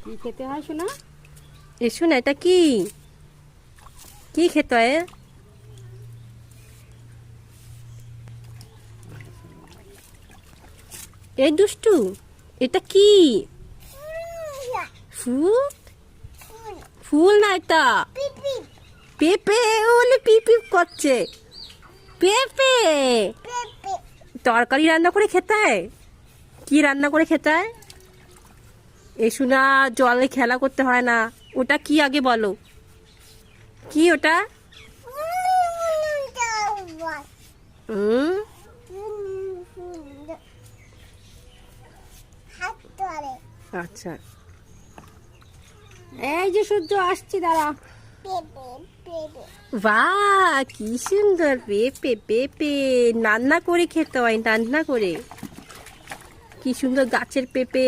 কি খেতে হয় শোনা? এ শোনা, এটা কি কি খেতে হয়? এই দুষ্টু, এটা কি? ফুল? ফুল না, এটা পেঁপে। ওলে পিপ পিপ করছে। পেঁপে তরকারি রান্না করে খেতে হয়? কি রান্না করে খেতে হয়? এই শোনা, জলে খেলা করতে হয় না। ওটা কি আগে বলো, কি ওটা? হুম, আচ্ছা। এই যে সূর্য আসছি, দাঁড়া। বাহ, কি সুন্দর পেঁপে। পেঁপে রান্না করে খেতে হয়, রান্না করে। কি সুন্দর গাছের পেঁপে।